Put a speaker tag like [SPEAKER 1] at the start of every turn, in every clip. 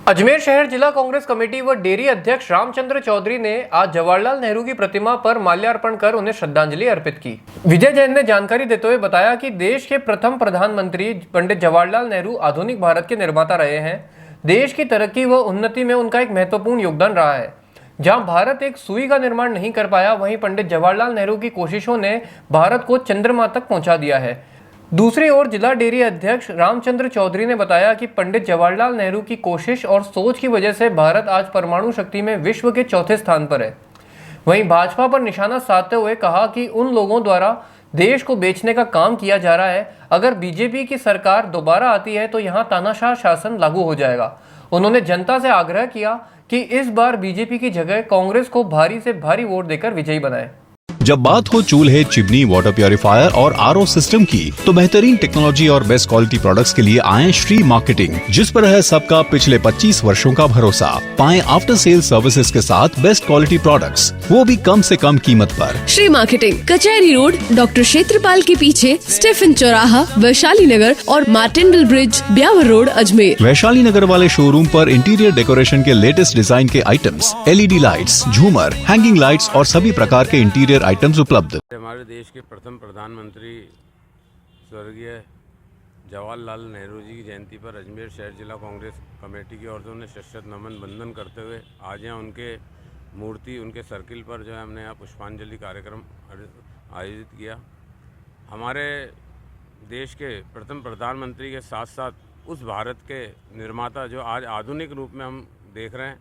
[SPEAKER 1] अजमेर शहर जिला कांग्रेस कमेटी व डेयरी अध्यक्ष रामचंद्र चौधरी ने आज जवाहरलाल नेहरू की प्रतिमा पर माल्यार्पण कर उन्हें श्रद्धांजलि अर्पित की। विजय जैन ने जानकारी देते हुए बताया कि देश के प्रथम प्रधानमंत्री पंडित जवाहरलाल नेहरू आधुनिक भारत के निर्माता रहे हैं। देश की तरक्की व उन्नति में उनका एक महत्वपूर्ण योगदान रहा है। जहां भारत एक सुई का निर्माण नहीं कर पाया, वहीं पंडित जवाहरलाल नेहरू की कोशिशों ने भारत को चंद्रमा तक पहुंचा दिया है। दूसरी ओर जिला डेयरी अध्यक्ष रामचंद्र चौधरी ने बताया कि पंडित जवाहरलाल नेहरू की कोशिश और सोच की वजह से भारत आज परमाणु शक्ति में विश्व के चौथे स्थान पर है। वहीं भाजपा पर निशाना साधते हुए कहा कि उन लोगों द्वारा देश को बेचने का काम किया जा रहा है। अगर बीजेपी की सरकार दोबारा आती है तो यहाँ तानाशाह शासन लागू हो जाएगा। उन्होंने जनता से आग्रह किया कि इस बार बीजेपी की जगह कांग्रेस को भारी से भारी वोट देकर विजयी बनाए।
[SPEAKER 2] जब बात हो चूल्हे, चिमनी, वाटर प्यूरिफायर और आरओ सिस्टम की, तो बेहतरीन टेक्नोलॉजी और बेस्ट क्वालिटी प्रोडक्ट्स के लिए आए श्री मार्केटिंग, जिस पर है सबका पिछले 25 वर्षों का भरोसा। पाएं आफ्टर सेल सर्विसेज के साथ बेस्ट क्वालिटी प्रोडक्ट्स, वो भी कम से कम कीमत पर।
[SPEAKER 3] श्री मार्केटिंग, कचहरी रोड, डॉक्टर क्षेत्रपाल के पीछे, स्टेफन चौराहा, वैशाली नगर और मार्टिनडल ब्रिज, ब्यावर रोड, अजमेर।
[SPEAKER 2] वैशाली नगर वाले शोरूम पर इंटीरियर डेकोरेशन के लेटेस्ट डिजाइन के आइटम्स, LED लाइट्स, झूमर, हैंगिंग लाइट्स और सभी प्रकार के इंटीरियर आइटम्स उपलब्ध।
[SPEAKER 4] हमारे देश के प्रथम प्रधानमंत्री स्वर्गीय जवाहरलाल नेहरू जी की जयंती पर अजमेर शहर जिला कांग्रेस कमेटी की ओर से उन्हें शत नमन बंदन करते हुए आज यहाँ उनके मूर्ति, उनके सर्किल पर जो है हमने यहाँ पुष्पांजलि कार्यक्रम आयोजित किया। हमारे देश के प्रथम प्रधानमंत्री के साथ साथ उस भारत के निर्माता जो आज आधुनिक रूप में हम देख रहे हैं,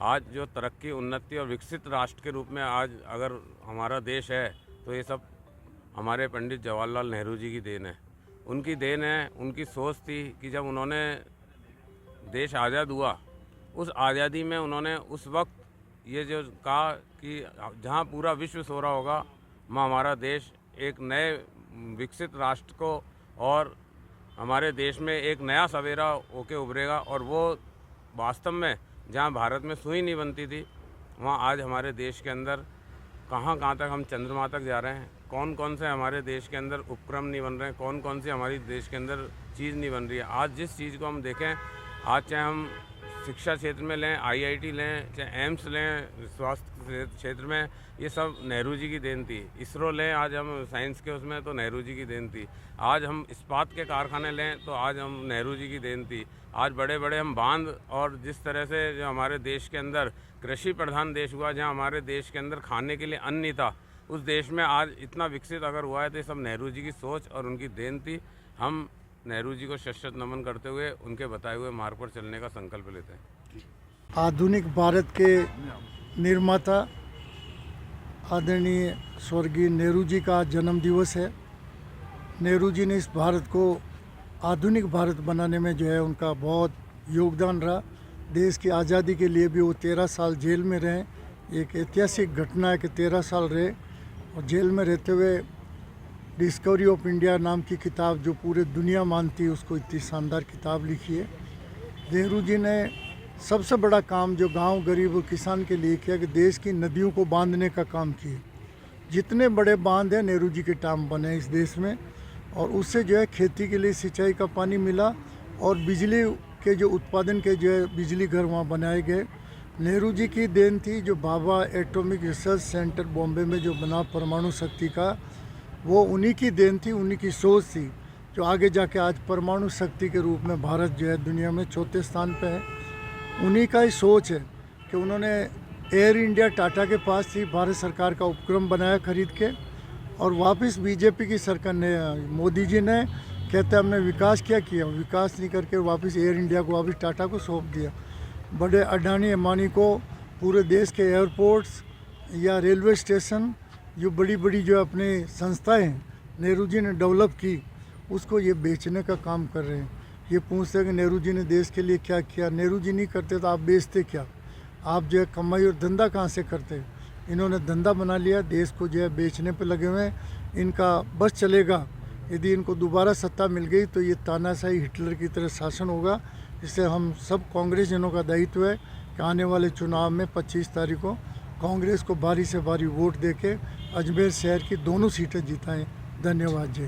[SPEAKER 4] आज जो तरक्की, उन्नति और विकसित राष्ट्र के रूप में आज अगर हमारा देश है, तो ये सब हमारे पंडित जवाहरलाल नेहरू जी की देन है। उनकी देन है, उनकी सोच थी कि जब उन्होंने देश आज़ाद हुआ, उस आज़ादी में उन्होंने उस वक्त ये जो कहा कि जहाँ पूरा विश्व सो रहा होगा, वहाँ हमारा देश एक नए विकसित राष्ट्र को और हमारे देश में एक नया सवेरा होके उभरेगा। और वो वास्तव में जहाँ भारत में सुई नहीं बनती थी, वहाँ आज हमारे देश के अंदर कहाँ तक हम चंद्रमा तक जा रहे हैं। कौन कौन से हमारे देश के अंदर उपक्रम नहीं बन रहे हैं, कौन कौन सी हमारी देश के अंदर चीज़ नहीं बन रही है। आज जिस चीज़ को हम देखें, आज चाहे हम शिक्षा क्षेत्र में लें, IIT लें, चाहे एम्स लें, स्वास्थ्य क्षेत्र में, ये सब नेहरू जी की देन थी। इसरो लें, आज हम साइंस के उसमें, तो नेहरू जी की देन थी। आज हम इस्पात के कारखाने लें, तो आज हम नेहरू जी की देन थी। आज बड़े बड़े हम बांध, और जिस तरह से जो हमारे देश के अंदर कृषि प्रधान देश हुआ, जहाँ हमारे देश के अंदर खाने के लिए अन्न नहीं था, उस देश में आज इतना विकसित अगर हुआ है, तो ये सब नेहरू जी की सोच और उनकी देन थी। हम नेहरू जी को शत नमन करते हुए उनके बताए हुए मार्ग पर चलने का संकल्प लेते हैं।
[SPEAKER 5] आधुनिक भारत के निर्माता आदरणीय स्वर्गीय नेहरू जी का जन्म दिवस है। नेहरू जी ने इस भारत को आधुनिक भारत बनाने में जो है उनका बहुत योगदान रहा। देश की आज़ादी के लिए भी वो 13 साल जेल में रहे। एक ऐतिहासिक घटना है कि 13 साल रहे और जेल में रहते हुए डिस्कवरी ऑफ इंडिया नाम की किताब, जो पूरे दुनिया मानती है, उसको इतनी शानदार किताब लिखी है। नेहरू जी ने सबसे बड़ा काम जो गांव, गरीब और किसान के लिए किया कि देश की नदियों को बांधने का काम किया। जितने बड़े बांध हैं नेहरू जी के टाइम बने इस देश में, और उससे जो है खेती के लिए सिंचाई का पानी मिला और बिजली के जो उत्पादन के जो है बिजली घर वहाँ बनाए गए। नेहरू जी की देन थी जो Bhabha atomic research centre Bombay में जो बना परमाणु शक्ति का, वो उन्हीं की देन थी, उन्हीं की सोच थी, जो आगे जाके आज परमाणु शक्ति के रूप में भारत जो है दुनिया में चौथे स्थान पे है। उन्हीं का ही सोच है कि उन्होंने एयर इंडिया टाटा के पास थी, भारत सरकार का उपक्रम बनाया खरीद के, और वापस बीजेपी की सरकार ने, मोदी जी ने कहते हमने विकास किया, विकास नहीं करके वापस एयर इंडिया को वापस टाटा को सौंप दिया। बड़े अडानी अंबानी को पूरे देश के एयरपोर्ट्स या रेलवे स्टेशन, जो बड़ी बड़ी जो अपनी संस्थाएं नेहरू जी ने डेवलप की, उसको ये बेचने का काम कर रहे हैं। ये पूछते हैं कि नेहरू जी ने देश के लिए क्या किया। नेहरू जी नहीं करते तो आप बेचते क्या? आप जो है कमाई और धंधा कहाँ से करते? इन्होंने धंधा बना लिया, देश को जो है बेचने पे लगे हुए हैं। इनका बस चलेगा, यदि इनको दोबारा सत्ता मिल गई तो ये तानाशाही हिटलर की तरह शासन होगा। इससे हम सब कांग्रेसजनों का दायित्व है कि आने वाले चुनाव में 25 तारीख को कांग्रेस को भारी से भारी वोट देके अजमेर शहर की दोनों सीटें जिताएं। धन्यवाद जी।